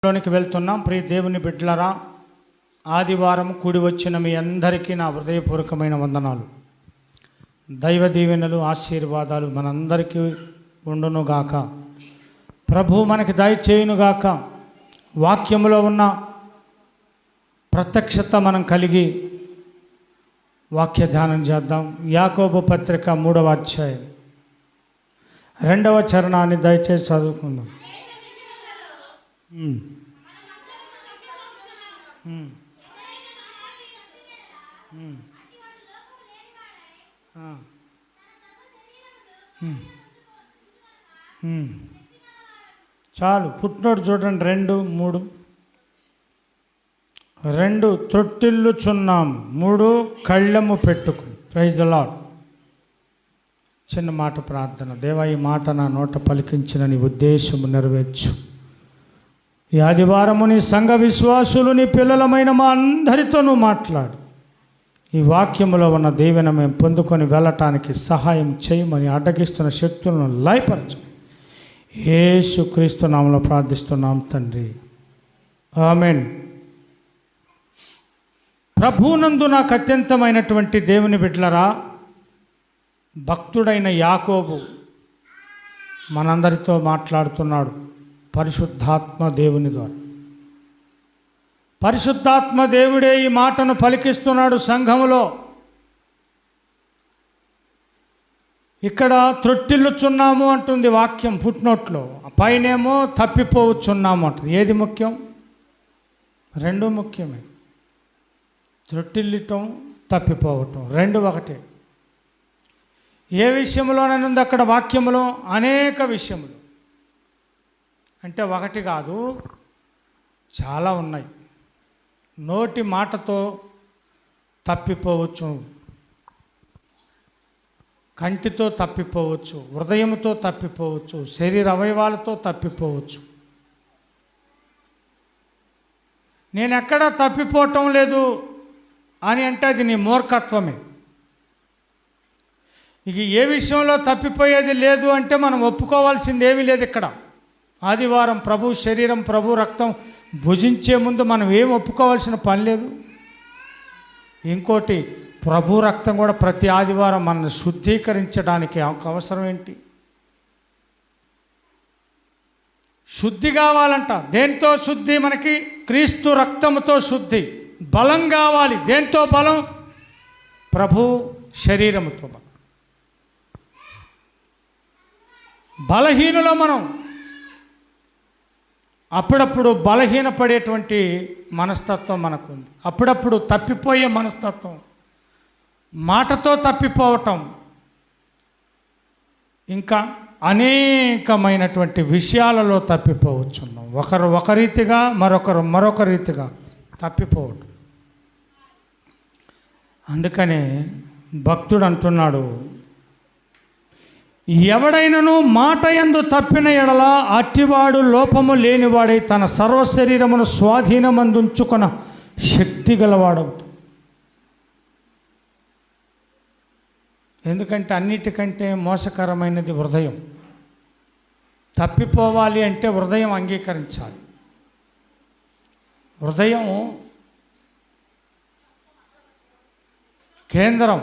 లోనికి వెళ్తున్నాం. ప్రియ దేవుని బిడ్డలారా, ఆదివారం కూడి వచ్చిన మీ అందరికీ నా హృదయపూర్వకమైన వందనాలు. దైవ దీవెనలు, ఆశీర్వాదాలు మనందరికీ ఉండునుగాక. ప్రభు మనకి దయచేయునుగాక. వాక్యములో ఉన్న ప్రత్యక్షత మనం కలిగి వాక్య ధ్యానం చేద్దాం. యాకోబు పత్రిక 3వ అధ్యాయం 2వ చరణాన్ని దయచేసి చదువుకుందాం. చాలు, పుట్టినోడు చూడండి. 2 3 త్రొట్టిల్లుచున్నాం, 3 కళ్ళెము పెట్టుకు. Praise the lord. చిన్న మాట ప్రార్థన. దేవా, ఈ మాట నా నోట పలికించిన నీ ఉద్దేశము నెరవేర్చు. ఈ ఆదివారము నీ సంఘ విశ్వాసులు, నీ పిల్లలమైన మా అందరితో నువ్వు మాట్లాడు. ఈ వాక్యములో ఉన్న దీవెన మేము పొందుకొని వెళ్ళటానికి సహాయం చేయమని అడ్డగిస్తున్న శక్తులను లయపరచు. యేసుక్రీస్తు నామములో ప్రార్థిస్తున్నాం తండ్రి, ఆమేన్. ప్రభువునందు నాకు అత్యంతమైనటువంటి దేవుని బిడ్డలరా, భక్తుడైన యాకోబు మనందరితో మాట్లాడుతున్నాడు పరిశుద్ధాత్మ దేవుని ద్వారా. పరిశుద్ధాత్మ దేవుడే ఈ మాటను పలికిస్తున్నాడు సంఘములో. ఇక్కడ త్రొట్టిల్లుచున్నాము అంటుంది వాక్యం ఫుట్నోట్లో. పైనేమో తప్పిపోవచ్చున్నాము అంటుంది. ఏది ముఖ్యం? 2 ముఖ్యమే. త్రొట్టిల్లటం, తప్పిపోవటం 2 ఒకటే. ఏ విషయంలోనైనా అక్కడ వాక్యములో అనేక విషయములు, అంటే ఒకటి కాదు, చాలా ఉన్నాయి. నోటి మాటతో తప్పిపోవచ్చు, కంటితో తప్పిపోవచ్చు, హృదయంతో తప్పిపోవచ్చు, శరీర అవయవాలతో తప్పిపోవచ్చు. నేను ఎక్కడా తప్పిపోవటం లేదు అని అంటే అది నీ మూర్ఖత్వమే. ఇక ఏ విషయంలో తప్పిపోయేది లేదు అంటే మనం ఒప్పుకోవాల్సింది ఏమీ లేదు. ఇక్కడ ఆదివారం ప్రభు శరీరం, ప్రభు రక్తం భుజించే ముందు మనం ఏం ఒప్పుకోవాల్సిన పని లేదు. ఇంకోటి, ప్రభు రక్తం కూడా ప్రతి ఆదివారం మనల్ని శుద్ధీకరించడానికి అవసరం ఏంటి? శుద్ధి కావాలంట. దేంతో శుద్ధి? మనకి క్రీస్తు రక్తంతో శుద్ధి. బలం కావాలి. దేంతో బలం? ప్రభు శరీరంతో బలం. బలహీనులో మనం అప్పుడప్పుడు బలహీనపడేటువంటి మనస్తత్వం మనకుంది. అప్పుడప్పుడు తప్పిపోయే మనస్తత్వం, మాటతో తప్పిపోవటం, ఇంకా అనేకమైనటువంటి విషయాలలో తప్పిపోవచ్చున్నాం. ఒకరు ఒక రీతిగా, మరొకరు మరొక రీతిగా తప్పిపోవటం. అందుకనే భక్తుడు అంటున్నాడు, ఎవడైనను మాట యందు తప్పిన ఎడల అట్టివాడు లోపము లేనివాడై తన సర్వశరీరమును స్వాధీనమందుంచుకొన శక్తి గలవాడవుతాడు. ఎందుకంటే అన్నిటికంటే మోసకరమైనది హృదయం. తప్పిపోవాలి అంటే హృదయం అంగీకరించాలి. హృదయం కేంద్రం.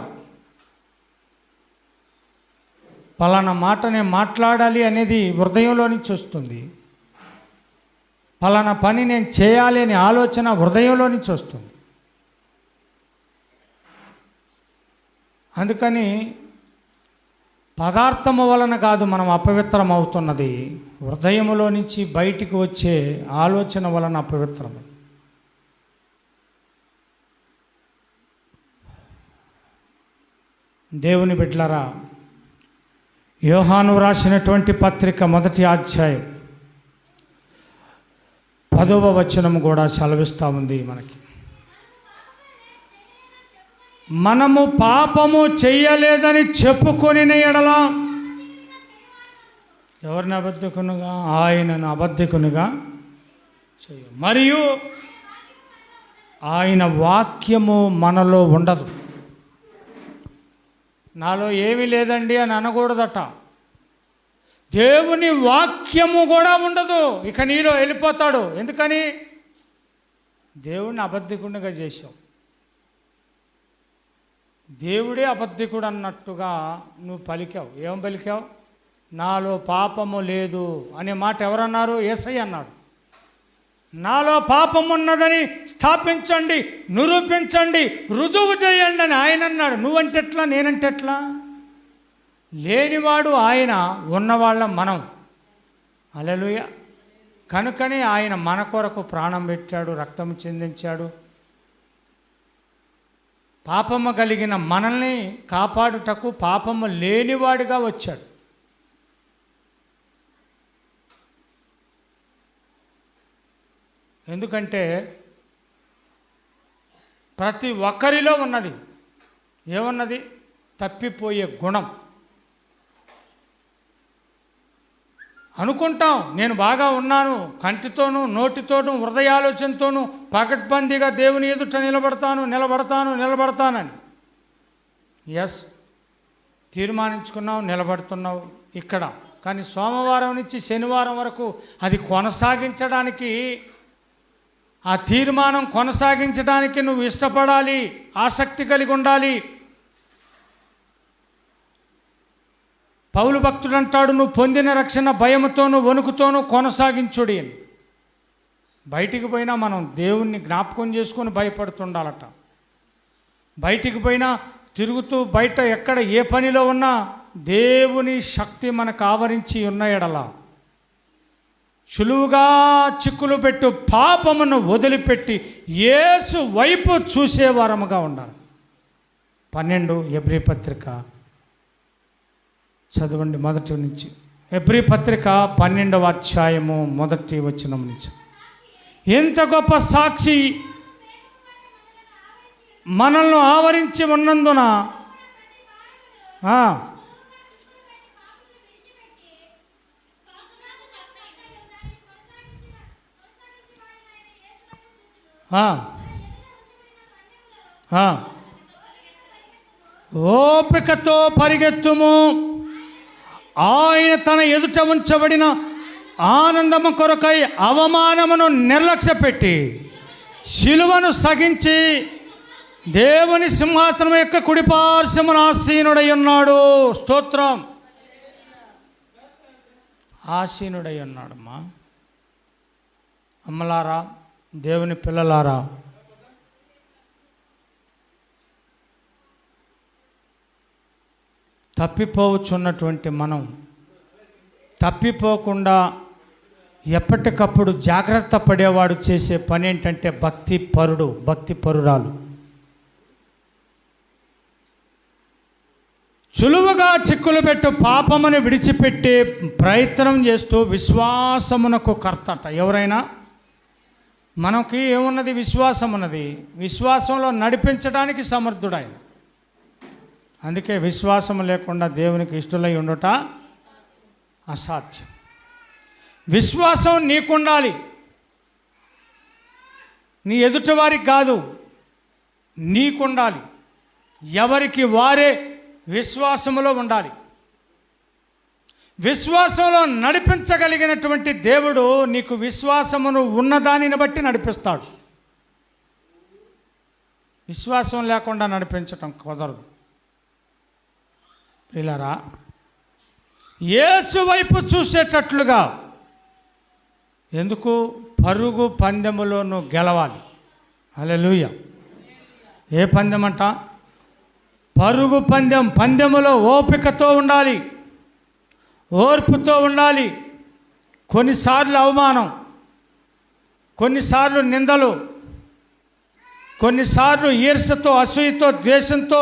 పలానా మాట నేను మాట్లాడాలి అనేది హృదయంలో నుంచి వస్తుంది. పలానా పని నేను చేయాలి అనే ఆలోచన హృదయంలో నుంచి వస్తుంది. అందుకని పదార్థము వలన కాదు మనం అపవిత్రం అవుతున్నది, హృదయములో నుంచి బయటికి వచ్చే ఆలోచన వలన అపవిత్రం. దేవుని బిడ్డలారా, యోహాను రాసినటువంటి పత్రిక 1వ అధ్యాయం 10వ వచనం కూడా సెలవిస్తూ ఉంది మనకి. మనము పాపము చెయ్యలేదని చెప్పుకొని ఎడల ఎవరిని అబద్ధికునుగా? ఆయనను అబద్ధికునిగా చెయ్య, మరియు ఆయన వాక్యము మనలో ఉండదు. నాలో ఏమీ లేదండి అని అనకూడదట. దేవుని వాక్యము కూడా ఉండదు. ఇక నీలో వెళ్ళిపోతాడు. ఎందుకని? దేవుణ్ణి అబద్ధికుడిగా చేశావు. దేవుడే అబద్ధికుడు అన్నట్టుగా నువ్వు పలికావు. ఏం పలికావు? నాలో పాపము లేదు అనే మాట ఎవరన్నారు? యేసయ్య అన్నాడు. నాలో పాపం ఉన్నదని స్థాపించండి, నిరూపించండి, రుజువు చేయండి అని ఆయన అన్నాడు. నువ్వంటే ఎట్లా? నేనంటే ఎట్లా? లేనివాడు ఆయన, ఉన్నవాళ్ళం మనం. హల్లెలూయా. కనుకనే ఆయన మన కొరకు ప్రాణం పెట్టాడు, రక్తం చిందించాడు. పాపము కలిగిన మనల్ని కాపాడుటకు పాపము లేనివాడిగా వచ్చాడు. ఎందుకంటే ప్రతి ఒక్కరిలో ఉన్నది ఏమన్నది? తప్పిపోయే గుణం. అనుకుంటాం నేను బాగా ఉన్నాను, కంటితోనూ నోటితోనూ హృదయాలోచనతోనూ పకడ్బందీగా దేవుని ఎదుట నిలబడతానని. ఎస్, తీర్మానించుకున్నావు, నిలబడుతున్నావు ఇక్కడ. కానీ సోమవారం నుంచి శనివారం వరకు అది కొనసాగించడానికి, ఆ తీర్మానం కొనసాగించడానికి నువ్వు ఇష్టపడాలి, ఆసక్తి కలిగి ఉండాలి. పౌలు భక్తుడు అంటాడు, నువ్వు పొందిన రక్షణ భయముతోనూ వణుకుతోనూ కొనసాగించుడి అని. బయటికి పోయినా మనం దేవుణ్ణి జ్ఞాపకం చేసుకొని భయపడుతుండాలట. బయటికి పోయినా తిరుగుతూ బయట ఎక్కడ ఏ పనిలో ఉన్నా దేవుని శక్తి మనకు ఆవరించి ఉన్న ఎడల సులువుగా చిక్కులు పెట్టు పాపమును వదిలిపెట్టి యేసు వైపు చూసేవారముగా ఉండాలి. 12 హెబ్రీ పత్రిక చదవండి, మొదటి నుంచి. హెబ్రీ పత్రిక 12వ అధ్యాయము 1వ వచనం నుంచి. ఎంత గొప్ప సాక్షి మనల్ని ఆవరించి ఉన్నందున ఓపికతో పరిగెత్తుము, ఆయన తన ఎదుట ఉంచబడిన ఆనందము కొరకై అవమానమును నిర్లక్ష్యపెట్టి శిలువను సహించి దేవుని సింహాసనం యొక్క కుడిపార్శ్వమున ఆసీనుడై ఉన్నాడు. స్తోత్రం. ఆసీనుడై ఉన్నాడమ్మా. అమ్మలారా, దేవుని పిల్లలారా, తప్పిపోవచ్చున్నటువంటి మనం తప్పిపోకుండా ఎప్పటికప్పుడు జాగ్రత్త పడేవాడు చేసే పని ఏంటంటే భక్తి పరురాలు. సులువుగా చిక్కులు పెట్టు పాపమును విడిచిపెట్టే ప్రయత్నం చేస్తూ విశ్వాసమునకు కర్తట. ఎవరైనా మనకి ఏమున్నది? విశ్వాసం ఉన్నది. విశ్వాసంలో నడిపించడానికి సమర్థుడాయన. అందుకే విశ్వాసం లేకుండా దేవునికి ఇష్టలై ఉండుట అసాధ్యం. విశ్వాసం నీకుండాలి, నీ ఎదుటివారికి కాదు, నీకుండాలి. ఎవరికి వారే విశ్వాసములో ఉండాలి. విశ్వాసంలో నడిపించగలిగినటువంటి దేవుడు నీకు విశ్వాసమును ఉన్నదానిని బట్టి నడిపిస్తాడు. విశ్వాసం లేకుండా నడిపించటం కుదరదు. ప్రియులారా, యేసు వైపు చూసేటట్లుగా. ఎందుకు? పరుగు పందెములో నువ్వు గెలవాలి. హల్లెలూయా. ఏ పందెం అంట? పరుగు పందెం. పందెములో ఓపికతో ఉండాలి, ఓర్పుతో ఉండాలి. కొన్నిసార్లు అవమానం, కొన్నిసార్లు నిందలు, కొన్నిసార్లు ఈర్ష్యతో, అసూయతో, ద్వేషంతో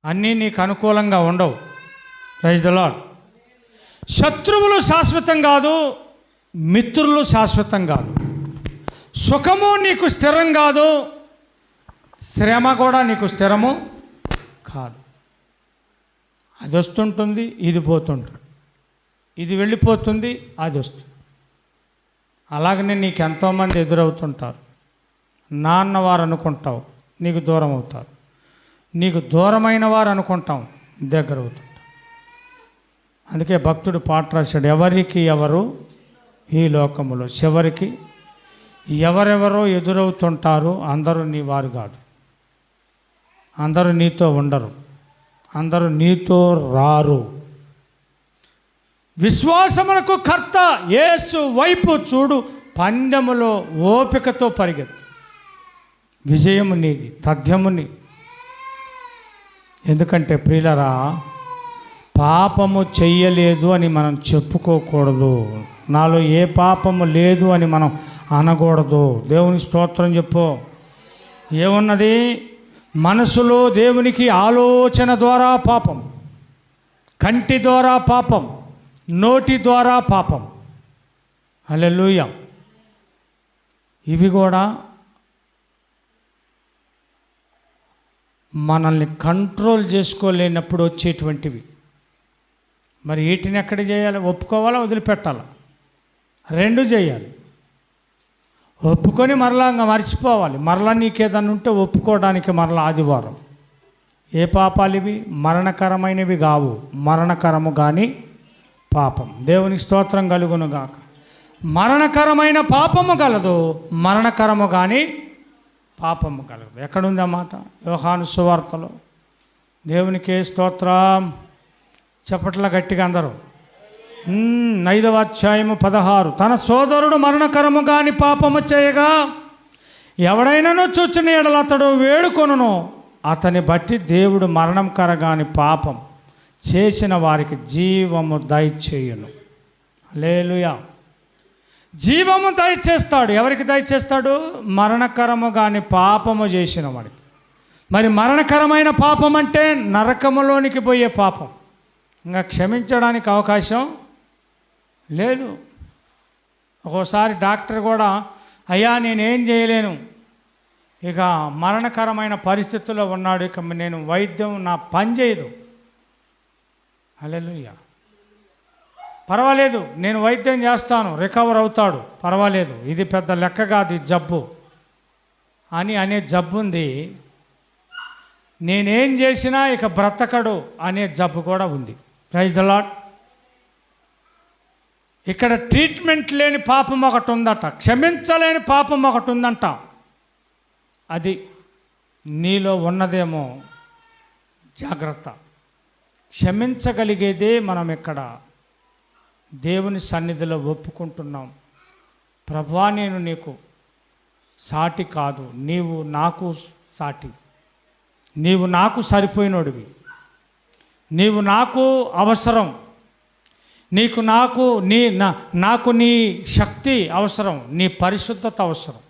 అన్నీ నీకు అనుకూలంగా ఉండవు. Praise the lord. శత్రువులు శాశ్వతం కాదు, మిత్రులు శాశ్వతం కాదు. సుఖము నీకు స్థిరం కాదు, శ్రమ కూడా నీకు స్థిరము కాదు. అది వస్తుంటుంది, ఇది పోతుంటుంది, ఇది వెళ్ళిపోతుంది, అది వస్తుంది. అలాగనే నీకు ఎంతోమంది ఎదురవుతుంటారు. నాన్నవారు అనుకుంటావు, నీకు దూరం అవుతారు. నీకు దూరమైన వారు అనుకుంటాం, దగ్గర అవుతుంటాం. అందుకే భక్తుడు పాట రాశాడు, ఎవరికి ఎవరు ఈ లోకములో చివరికి ఎవరెవరో ఎదురవుతుంటారు, అందరూ నీ వారు కాదు, అందరూ నీతో ఉండరు, అందరూ నీతో రారు. విశ్వాసమునకు కర్త యేసు వైపు చూడు, పందెములో ఓపికతో పరిగెత్తు, విజయము నీది, తథ్యము నీది. ఎందుకంటే ప్రియులరా, పాపము చెయ్యలేదు అని మనం చెప్పుకోకూడదు, నాలో ఏ పాపము లేదు అని మనం అనకూడదు. దేవుని స్తోత్రం చెప్పు. ఏమున్నది? మనసులో దేవునికి ఆలోచన ద్వారా పాపం, కంటి ద్వారా పాపం, నోటి ద్వారా పాపం. హల్లెలూయా. ఇవి కూడా మనల్ని కంట్రోల్ చేసుకోలేనప్పుడు వచ్చేటువంటివి. మరి వీటిని ఎక్కడ చేయాలి? ఒప్పుకోవాలా, వదిలిపెట్టాలా? రెండు చేయాలి. ఒప్పుకొని మరలా ఇంకా మర్చిపోవాలి. మరలా నీకేదన్నా ఉంటే ఒప్పుకోవడానికి మరలా ఆదివారం. ఏ పాపాలు ఇవి? మరణకరమైనవి కావు, మరణకరము కానీ పాపం. దేవునికి స్తోత్రం కలుగును గాక. మరణకరమైన పాపము కలదు, మరణకరము కానీ పాపము కలదు. ఎక్కడుంది ఆ మాట? యోహాను సువార్తలో. దేవునికే స్తోత్రం. చెప్పట్ల గట్టిగా అందరూ. 5వ అధ్యాయము 16. తన సోదరుడు మరణకరము కాని పాపము చేయగా ఎవడైనాను చూచిన ఎడల అతడు వేడుకొనును, అతని బట్టి దేవుడు మరణం కరగాని పాపం చేసిన వారికి జీవము దయచేయును. హల్లెలూయా. జీవము దయచేస్తాడు. ఎవరికి దయచేస్తాడు? మరణకరము కాని పాపము చేసిన వాడికి. మరి మరణకరమైన పాపం అంటే నరకములోనికి పోయే పాపం. ఇంకా క్షమించడానికి అవకాశం లేదు. ఒక్కోసారి డాక్టర్ కూడా, అయ్యా నేనేం చేయలేను, ఇక మరణకరమైన పరిస్థితుల్లో ఉన్నాడు, ఇక నేను వైద్యం నా పని చేయదు. హల్లెలూయా. పర్వాలేదు, నేను వైద్యం చేస్తాను, రికవర్ అవుతాడు, పర్వాలేదు, ఇది పెద్ద లెక్క కాదు, ఈ జబ్బు అని అనే జబ్బు ఉంది. నేనేం చేసినా ఇక బ్రతకడు అనే జబ్బు కూడా ఉంది. Praise the lord. ఇక్కడ ట్రీట్మెంట్ లేని పాపం ఒకటి ఉందట, క్షమించలేని పాపం ఒకటి ఉందంట. అది నీలో ఉన్నదేమో, జాగ్రత్త. క్షమించగలిగేదే మనం ఇక్కడ దేవుని సన్నిధిలో ఒప్పుకుంటున్నాం. ప్రభువా, నేను నీకు సాటి కాదు, నీవు నాకు సాటి, నీవు నాకు సరిపోయినోడివి, నీవు నాకు అవసరం, నాకు నీ శక్తి అవసరం, నీ పరిశుద్ధత అవసరం.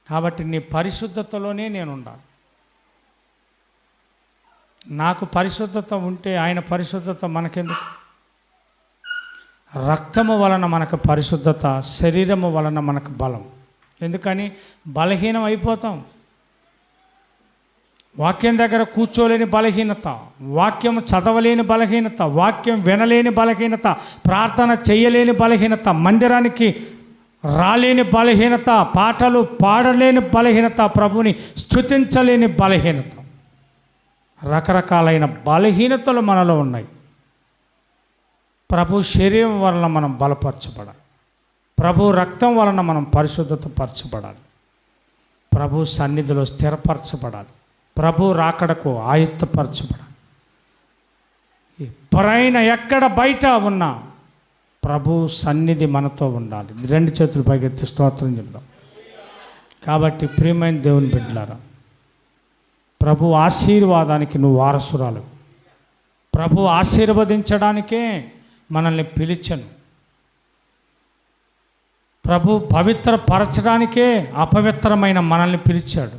కాబట్టి నీ పరిశుద్ధతలోనే నేను ఉండాలి. నాకు పరిశుద్ధత ఉంటే ఆయన పరిశుద్ధత మనకెందుకు? రక్తము వలన మనకు పరిశుద్ధత, శరీరము వలన మనకు బలం. ఎందుకని? బలహీనం అయిపోతాం. వాక్యం దగ్గర కూర్చోలేని బలహీనత, వాక్యం చదవలేని బలహీనత, వాక్యం వినలేని బలహీనత, ప్రార్థన చేయలేని బలహీనత, మందిరానికి రాలేని బలహీనత, పాటలు పాడలేని బలహీనత, ప్రభుని స్తుతించలేని బలహీనత, రకరకాలైన బలహీనతలు మనలో ఉన్నాయి. ప్రభు శరీరం వలన మనం బలపరచబడాలి, ప్రభు రక్తం వలన మనం పరిశుద్ధత పరచబడాలి, ప్రభు సన్నిధిలో స్థిరపరచబడాలి, ప్రభు రాకడకు ఆయుత్తపరచబడాలి. ఎప్పుడైనా ఎక్కడ బయట ఉన్నా ప్రభు సన్నిధి మనతో ఉండాలి. 2 చేతులు పైకెత్తి స్తోత్రం చెప్దాం. కాబట్టి ప్రియమైన దేవుని బిడ్డలారా, ప్రభు ఆశీర్వాదానికి నువ్వు వారసురాలు. ప్రభు ఆశీర్వదించడానికే మనల్ని పిలిచను. ప్రభు పవిత్రపరచడానికే అపవిత్రమైన మనల్ని పిలిచాడు.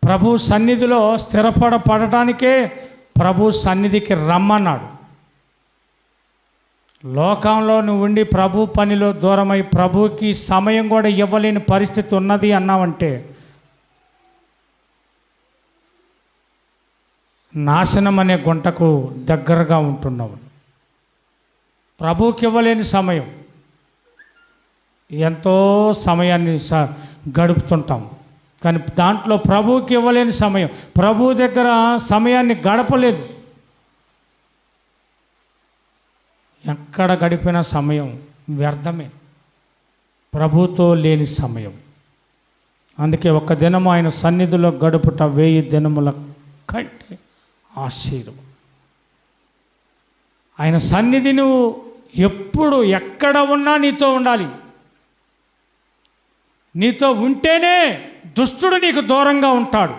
ప్రభు సన్నిధిలో స్థిరపడడానికే ప్రభు సన్నిధికి రమ్మన్నాడు. లోకంలో నువ్వు ఉండి ప్రభు పనిలో దూరమై ప్రభుకి సమయం కూడా ఇవ్వలేని పరిస్థితి ఉన్నది అన్నావంటే నాశనం అనే గుంటకు దగ్గరగా ఉంటున్నావు. ప్రభుకి ఇవ్వలేని సమయం, ఎంతో సమయాన్ని గడుపుతుంటాం. కానీ దాంట్లో ప్రభువుకి ఇవ్వలేని సమయం, ప్రభువు దగ్గర సమయాన్ని గడపలేదు. ఎక్కడ గడిపిన సమయం వ్యర్థమే, ప్రభుతో లేని సమయం. అందుకే ఒక దినము ఆయన సన్నిధిలో గడుపుట 1000 దినముల కంటే ఆశీర్వాదం. ఆయన సన్నిధి నువ్వు ఎప్పుడు ఎక్కడ ఉన్నా నీతో ఉండాలి. నీతో ఉంటేనే దుష్టుడు నీకు దూరంగా ఉంటాడు.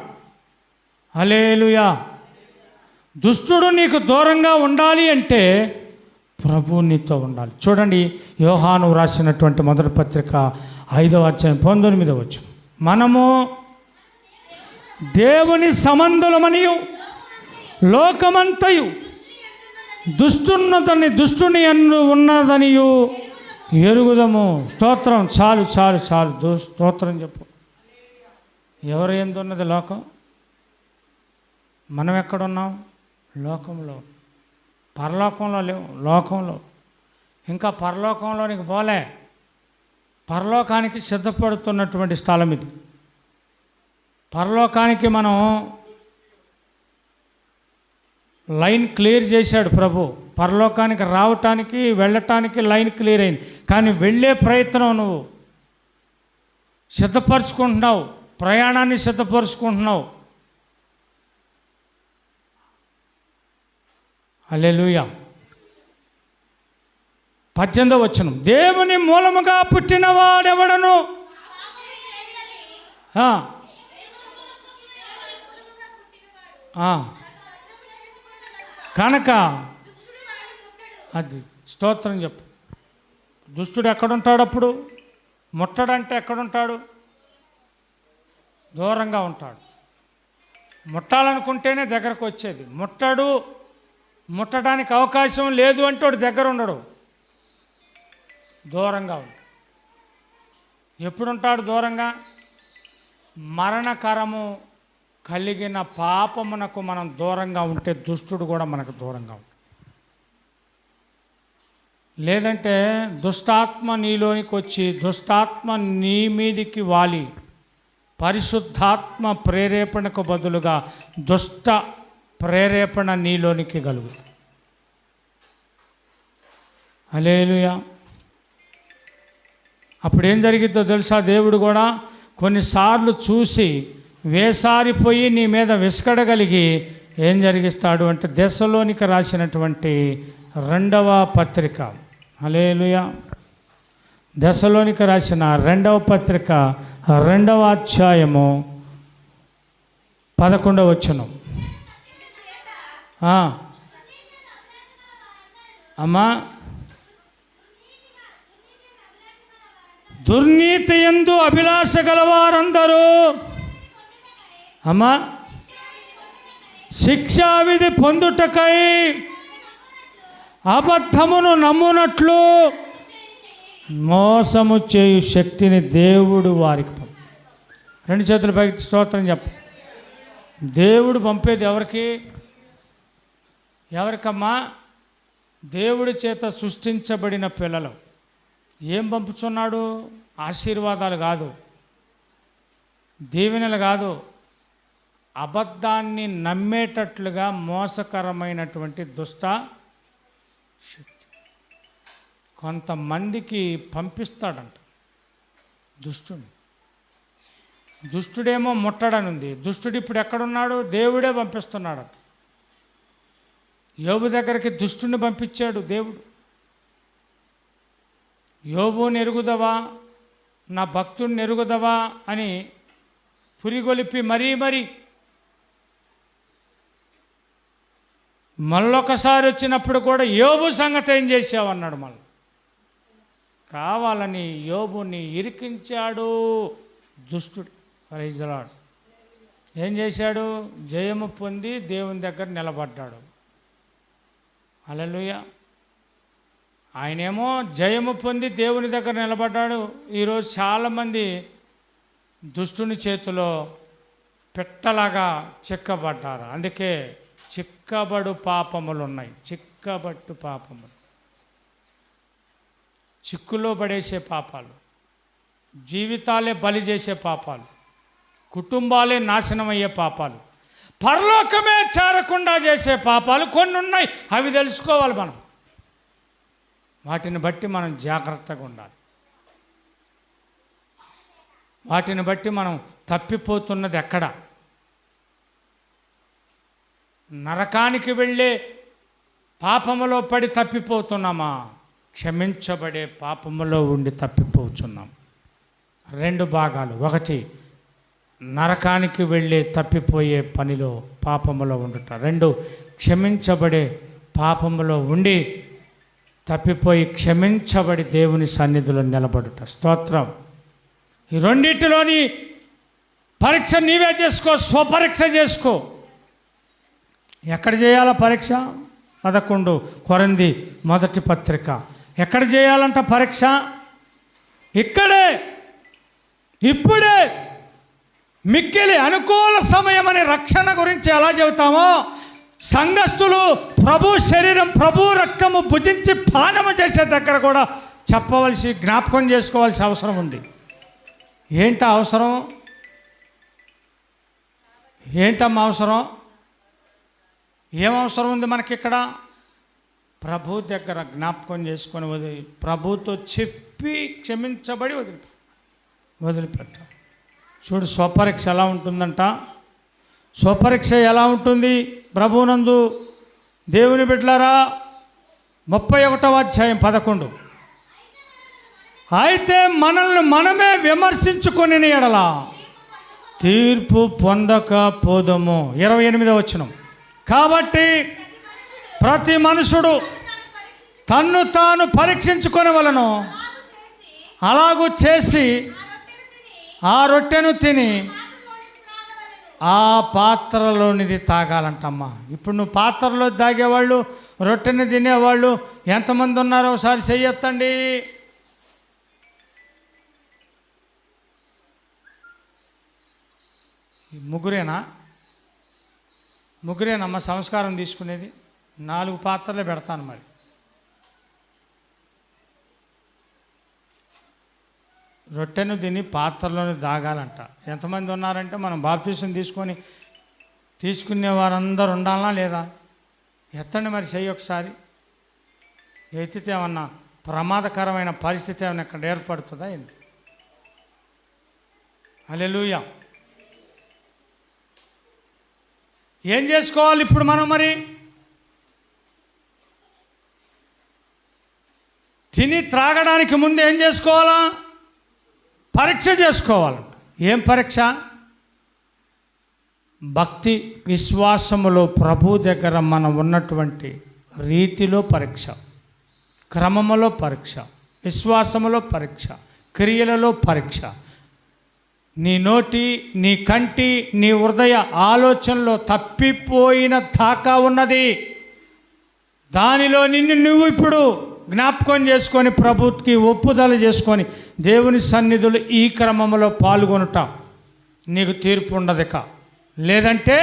హల్లెలూయా. దుష్టుడు నీకు దూరంగా ఉండాలి అంటే ప్రభువు నీతో ఉండాలి. చూడండి, యోహాను రాసినటువంటి మొదటి పత్రిక 5వ అధ్యాయం 19వ వచనం. మనము దేవుని సంబంధులమనియు లోకమంతయు దుష్టుని ఉన్నదనియు ఎరుగుదము. స్తోత్రం. చాలు చాలు చాలు, స్తోత్రం చెప్పు. ఎవరు ఎందున్నది లోకం? మనం ఎక్కడున్నాం? లోకంలో. పరలోకంలో లేవు, లోకంలో. ఇంకా పరలోకంలోనికి పోలే. పరలోకానికి సిద్ధపడుతున్నటువంటి స్థలం ఇది. పరలోకానికి మనం లైన్ క్లియర్ చేశాడు ప్రభు. పరలోకానికి రావటానికి వెళ్ళటానికి లైన్ క్లియర్ అయింది. కానీ వెళ్ళే ప్రయత్నం నువ్వు సిద్ధపరచుకుంటున్నావు, ప్రయాణాన్ని సిద్ధపరచుకుంటున్నావు. హల్లెలూయా. 18వ వచనం. దేవుని మూలముగా పుట్టినవాడెవడను కనుక అది స్తోత్రం చెప్పు. దుష్టుడు ఎక్కడుంటాడు? అప్పుడు ముట్టడంటే ఎక్కడుంటాడు? దూరంగా ఉంటాడు. ముట్టాలనుకుంటేనే దగ్గరకు వచ్చేది. ముట్టడానికి అవకాశం లేదు అంటే వాడు దగ్గర ఉండడు, దూరంగా ఉంటాడు. ఎప్పుడుంటాడు దూరంగా? మరణకరము కలిగిన పాపమునకు మనం దూరంగా ఉంటే దుష్టుడు కూడా మనకు దూరంగా ఉంటాడు. లేదంటే దుష్టాత్మ నీలోనికి వచ్చి దుష్టాత్మ నీ మీదికి వాలి పరిశుద్ధాత్మ ప్రేరేపణకు బదులుగా దుష్ట ప్రేరేపణ నీలోనికి కలుగు. హల్లెలూయా. అప్పుడేం జరిగిద్దో తెలుసా? దేవుడు కూడా కొన్నిసార్లు చూసి వేసారిపోయి నీ మీద విసుకడగలిగి ఏం జరిగిస్తాడు అంటే దెస్సలోనికి రాసినటువంటి 2వ పత్రిక, హల్లెలూయా, దెస్సలోనికి రాసిన 2వ పత్రిక 2వ అధ్యాయము 11వ వచనం. అమ్మా, దుర్నీతి యందు అభిలాష గలవారందరూ అమ్మా శిక్షావిధి పొందుటకై అబద్ధమును నమ్మునట్లు మోసము చేయు శక్తిని దేవుడు వారికి 2 చేతుల పైకి స్తోత్రం చెప్ప. దేవుడు పంపేది ఎవరికి? ఎవరికమ్మా? దేవుడి చేత సృష్టించబడిన పిల్లలు. ఏం పంపుతున్నాడు? ఆశీర్వాదాలు కాదు, దీవెనలు కాదు, అబద్ధాన్ని నమ్మేటట్లుగా మోసకరమైనటువంటి దుష్ట శక్తి కొంతమందికి పంపిస్తాడంట దుష్టుని. దుష్టుడేమో ముట్టడనుంది. దుష్టుడు ఇప్పుడు ఎక్కడున్నాడు? దేవుడే పంపిస్తున్నాడు. యోబు దగ్గరికి దుష్టుని పంపించాడు దేవుడు. యోబుని ఎరుగుదవా, నా భక్తుడిని ఎరుగుదవా అని పురిగొలిపి మరీ మళ్ళొకసారి వచ్చినప్పుడు కూడా యోబు సంగతి ఏం చేసావు అన్నాడు. మళ్ళీ కావాలని యోబుని ఇరికించాడు దుష్టుడు. Praise the lord. ఏం చేశాడు? జయము పొంది దేవుని దగ్గర నిలబడ్డాడు. హల్లెలూయా. ఆయనేమో జయము పొంది దేవుని దగ్గర నిలబడ్డాడు. ఈరోజు చాలామంది దుష్టుని చేతిలో పెట్టలాగా చిక్కబడ్డారు. అందుకే చిక్కబడు పాపములు ఉన్నాయి. చిక్కబట్టు పాపములు, చిక్కులో పడేసే పాపాలు, జీవితాలే బలి చేసే పాపాలు, కుటుంబాలే నాశనం అయ్యే పాపాలు, పరలోకమే చేరకుండా చేసే పాపాలు కొన్ని ఉన్నాయి. అవి తెలుసుకోవాలి మనం. వాటిని బట్టి మనం జాగ్రత్తగా ఉండాలి. వాటిని బట్టి మనం తప్పిపోతున్నది ఎక్కడ? నరకానికి వెళ్ళే పాపములో పడి తప్పిపోతున్నామా? క్షమించబడే పాపములో ఉండి తప్పిపోతున్నాం. 2 భాగాలు. 1 నరకానికి వెళ్ళే తప్పిపోయే పనిలో పాపములో ఉండుట. 2 క్షమించబడే పాపములో ఉండి తప్పిపోయి క్షమించబడి దేవుని సన్నిధిలో నిలబడుట. స్తోత్రం. ఈ రెండింటిలోని పరీక్ష నీవే చేసుకో, స్వపరీక్ష చేసుకో. ఎక్కడ చేయాలా పరీక్ష? 11 కొరింథీ మొదటి పత్రిక. ఎక్కడ చేయాలంట పరీక్ష? ఇక్కడే, ఇప్పుడే. మిక్కిలి అనుకూల సమయం అని రక్షణ గురించి ఎలా చెబుతామో, సంఘస్థులు ప్రభు శరీరం, ప్రభు రక్తము భుజించి పానము చేసే దగ్గర కూడా చెప్పవలసి, జ్ఞాపకం చేసుకోవాల్సిన అవసరం ఉంది. ఏంటా అవసరం? ఏంటమ్మా అవసరం? ఏం అవసరం ఉంది మనకిక్కడ? ప్రభు దగ్గర జ్ఞాపకం చేసుకొని ప్రభుతో చెప్పి క్షమించబడి వదిలిపెట్టాం. చూడు స్వపరీక్ష ఎలా ఉంటుందంట. స్వపరీక్ష ఎలా ఉంటుంది ప్రభువునందు? దేవుని బిడ్డలారా, 31వ అధ్యాయం 11. అయితే మనల్ని మనమే విమర్శించుకొని ఎడల తీర్పు పొందకపోదము. 28వ వచనం. కాబట్టి ప్రతి మనుషుడు తన్ను తాను పరీక్షించుకొని వలను. అలాగూ చేసి ఆ రొట్టెను తిని ఆ పాత్రలోనిది తాగాలంటమ్మా. ఇప్పుడు నువ్వు పాత్రలో తాగేవాళ్ళు, రొట్టెని తినేవాళ్ళు ఎంతమంది ఉన్నారో ఒకసారి చెయ్యొత్తండి. ముగ్గురేనమ్మా సంస్కారం తీసుకునేది. 4 పాత్రలే పెడతాను. మరి రొట్టెను తిని పాత్రలోని దాగాలంట. ఎంతమంది ఉన్నారంటే మనం బాప్టిజం తీసుకునే వారందరూ ఉండాలా లేదా? ఎత్తండి మరి చెయ్యి ఒకసారి. ఎత్తితే ఏమన్నా ప్రమాదకరమైన పరిస్థితి ఏమైనా ఇక్కడ ఏర్పడుతుందా? హల్లెలూయా. ఏం చేసుకోవాలి ఇప్పుడు మనం? మరి తిని త్రాగడానికి ముందు ఏం చేసుకోవాలా? పరీక్ష చేసుకోవాలి. ఏం పరీక్ష? భక్తి విశ్వాసములో ప్రభు దగ్గర మనం ఉన్నటువంటి రీతిలో పరీక్ష, క్రమములో పరీక్ష, విశ్వాసములో పరీక్ష, క్రియలలో పరీక్ష. నీ నోటి, నీ కంటి, నీ హృదయ ఆలోచనలో తప్పిపోయిన దాకా ఉన్నది. దానిలో నిన్ను నువ్వు ఇప్పుడు జ్ఞాపకం చేసుకొని ప్రభుకి ఒప్పుదల చేసుకొని దేవుని సన్నిధులు ఈ క్రమంలో పాల్గొనుట నీకు తీర్పు ఉండదిక. లేదంటే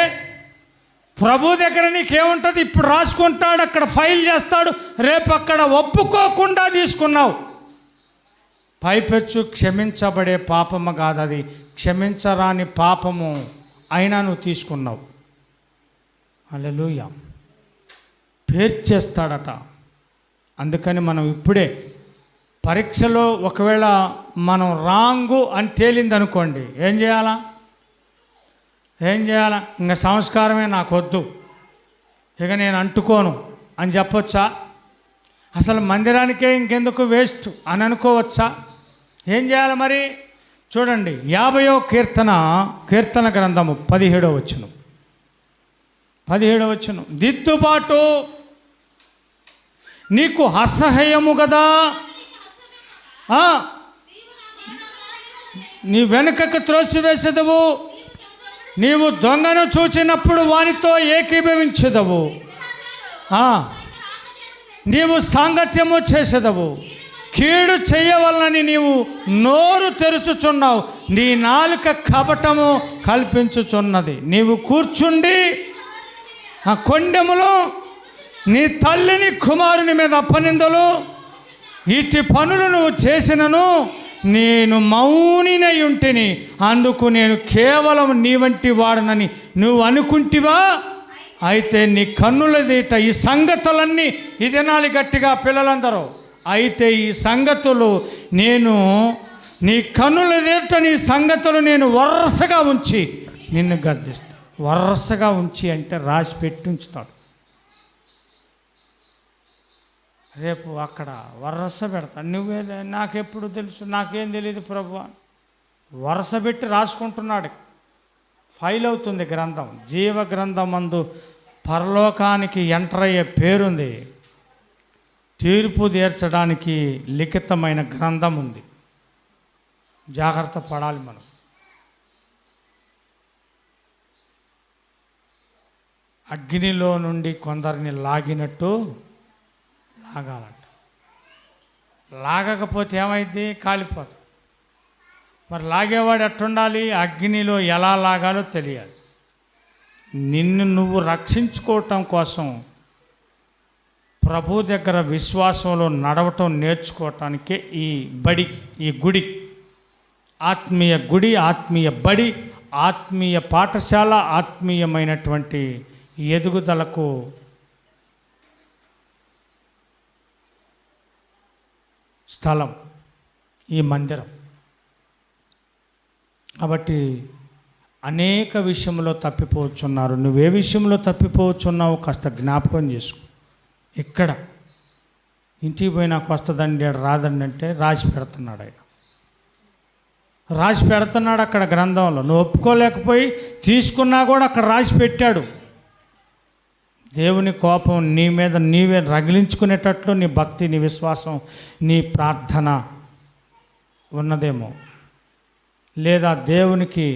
ప్రభు దగ్గర నీకేముంటుంది? ఇప్పుడు రాసుకుంటాడు, అక్కడ ఫైల్ చేస్తాడు, రేపు అక్కడ ఒప్పుకోకుండా తీసుకున్నావు. పైపెచ్చు క్షమించబడే పాపము కాదు అది, క్షమించరాని పాపము అయినా నువ్వు తీసుకున్నావు. హల్లెలూయా. పేర్చేస్తాడట. అందుకని మనం ఇప్పుడే పరీక్షలో ఒకవేళ మనం రాంగు అని తేలిందనుకోండి, ఏం చేయాలా? ఇంకా సంస్కారమే నాకు వద్దు, ఇక నేను అంటుకోను అని చెప్పొచ్చా? అసలు మందిరానికే ఇంకెందుకు వేస్ట్ అని అనుకోవచ్చా? ఏం చేయాలి మరి? చూడండి 50వ కీర్తన గ్రంథము 17వ వచనం. 17వ వచనం. దిద్దుబాటు నీకు అసహ్యము కదా, నీ వెనుకకు త్రోసివేసేదవు, నీవు దొంగను చూచినప్పుడు వానితో ఏకీభవించదవు, నీవు సాంగత్యము చేసేదవు, కీడు చేయవలనని నీవు నోరు తెరుచుచున్నావు, నీ నాలుక కపటము కల్పించుచున్నది, నీవు కూర్చుండి ఆ కొండెములో నీ తల్లిని కుమారుని మీద అప్పనిందలు, ఇట్టి పనులు నువ్వు చేసినను నేను మౌనినై ఉంటిని, అందుకు నేను కేవలం నీ వంటి వాడనని నువ్వు అనుకుంటివా? అయితే నీ కన్నుల దీట ఈ సంగతులన్నీ ఇదేనాలి గట్టిగా పిల్లలందరూ. అయితే ఈ సంగతులు నేను నీ కన్నుల దీట నీ సంగతులు నేను వరుసగా ఉంచి నిన్ను గద్దిస్తాను. వరుసగా ఉంచి అంటే రాసి పెట్టి ఉంచుతాడు. రేపు అక్కడ వరస పెడతాడు. నువ్వే నాకెప్పుడు తెలుసు, నాకేం తెలియదు ప్రభు. వరస పెట్టి రాసుకుంటున్నాడు. ఫైల్ అవుతుంది గ్రంథం. జీవ గ్రంథం అందు పరలోకానికి ఎంటర్ అయ్యే పేరుంది. తీర్పు తీర్చడానికి లిఖితమైన గ్రంథం ఉంది. జాగ్రత్త పడాలి మనం. అగ్నిలో నుండి కొందరిని లాగినట్టు లాగాలంట. లాగకపోతే ఏమైంది? కాలిపోతుంది. మరి లాగేవాడు ఎట్టుండాలి? అగ్నిలో ఎలా లాగాలో తెలియాలి. నిన్ను నువ్వు రక్షించుకోవటం కోసం ప్రభు దగ్గర విశ్వాసంలో నడవటం నేర్చుకోవటానికే ఈ బడి, ఈ గుడి, ఆత్మీయ గుడి, ఆత్మీయ బడి, ఆత్మీయ పాఠశాల, ఆత్మీయమైనటువంటి ఎదుగుదలకు స్థలం ఈ మందిరం. కాబట్టి అనేక విషయంలో తప్పిపోవచ్చున్నారు. నువ్వే విషయంలో తప్పిపోవచ్చున్నావు కాస్త జ్ఞాపకం చేసుకో. ఇక్కడ ఇంటికి పోయినాకు వస్తుందండి, రాదండి అంటే రాసి పెడుతున్నాడు ఆయన. రాసి పెడుతున్నాడు అక్కడ గ్రంథంలో. నువ్వు ఒప్పుకోలేకపోయి తీసుకున్నా కూడా అక్కడ రాసి పెట్టాడు. దేవుని కోపం నీ మీద నీవే రగిలించుకునేటట్లు నీ భక్తి, నీ విశ్వాసం, నీ ప్రార్థన ఉన్నదేమో. లేదా దేవునికి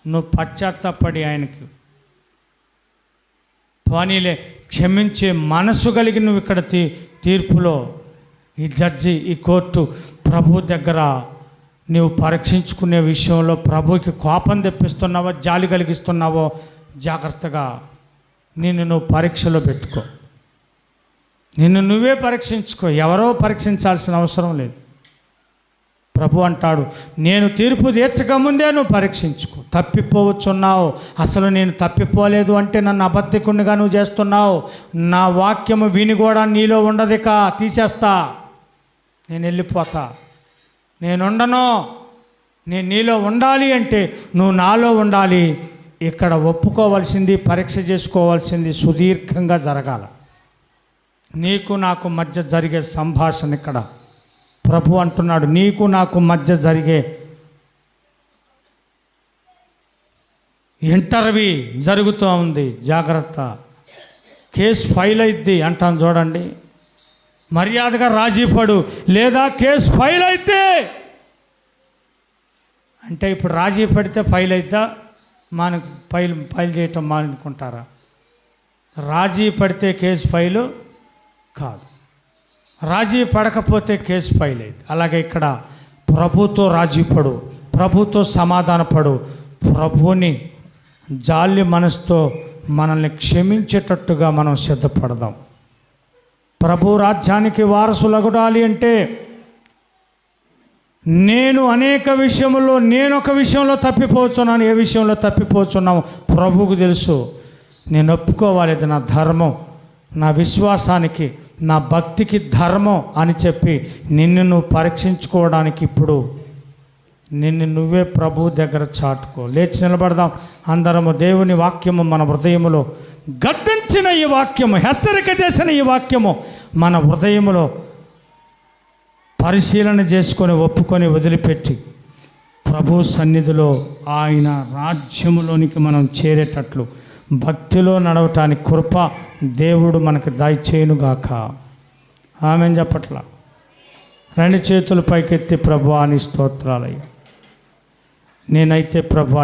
నువ్వు పశ్చాత్తాపడి ఆయనకి పోనీలే క్షమించే మనసు కలిగి నువ్వు ఇక్కడ తీర్పులో ఈ జడ్జి, ఈ కోర్టు, ప్రభు దగ్గర నువ్వు పరీక్షించుకునే విషయంలో ప్రభుకి కోపం తెప్పిస్తున్నావో, జాలి కలిగిస్తున్నావో జాగ్రత్తగా నిన్ను నువ్వు పరీక్షలో పెట్టుకో. నిన్ను నువ్వే పరీక్షించుకో. ఎవరో పరీక్షించాల్సిన అవసరం లేదు. ప్రభు అంటాడు, నేను తీర్పు తీర్చక ముందే నువ్వు పరీక్షించుకో. తప్పిపోవచ్చున్నావు. అసలు నేను తప్పిపోలేదు అంటే నన్ను అబద్ధికునిగా నువ్వు చేస్తున్నావు. నా వాక్యము విని కూడా నీలో ఉండదిక, తీసేస్తా, నేను వెళ్ళిపోతా, నేనుండను. నేను నీలో ఉండాలి అంటే నువ్వు నాలో ఉండాలి. ఇక్కడ ఒప్పుకోవాల్సింది, పరీక్ష చేసుకోవాల్సింది సుదీర్ఘంగా జరగాల. నీకు నాకు మధ్య జరిగే సంభాషణ ఇక్కడ ప్రభు అంటున్నాడు, నీకు నాకు మధ్య జరిగే ఇంటర్వ్యూ జరుగుతూ ఉంది. జాగ్రత్త. కేసు ఫైల్ అయిద్ది అంటాను చూడండి. మర్యాదగా రాజీ పడు, లేదా కేసు ఫైల్ అయితే అంటే ఇప్పుడు రాజీ పడితే ఫైల్ అయిద్దా? మనకు ఫైల్ చేయటం మానుకుంటారా? రాజీ పడితే కేసు ఫైలు కాదు, రాజీ పడకపోతే కేసు ఫైల్ అయింది. అలాగే ఇక్కడ ప్రభుతో రాజీ పడు, ప్రభుతో సమాధానపడు, ప్రభుని జాలి మనసుతో మనల్ని క్షమించేటట్టుగా మనం సిద్ధపడదాం. ప్రభు రాజ్యానికి వారసులగుడాలి అంటే నేను అనేక విషయంలో, నేను ఒక విషయంలో తప్పిపోతున్నాను. ఏ విషయంలో తప్పిపోతున్నావు ప్రభువుకు తెలుసు. నేను ఒప్పుకోవాలి, ఇది నా ధర్మం, నా విశ్వాసానికి, నా భక్తికి ధర్మం అని చెప్పి నిన్ను నువ్వు పరీక్షించుకోవడానికి ఇప్పుడు నిన్ను నువ్వే ప్రభు దగ్గర చాటుకో. లేచి నిలబడదాం అందరము. దేవుని వాక్యము మన హృదయములో గద్దించిన ఈ వాక్యము, హెచ్చరిక చేసిన ఈ వాక్యము మన హృదయములో పరిశీలన చేసుకొని ఒప్పుకొని వదిలిపెట్టి ప్రభు సన్నిధిలో ఆయన రాజ్యములోనికి మనం చేరేటట్లు భక్తిలో నడవటానికి కృప దేవుడు మనకు దయచేయునుగాక. ఆమేన్ చెప్పట్లా. రెండు చేతులు పైకెత్తి ప్రభువా నీ స్తోత్రాలయ్యా. నేనైతే ప్రభువా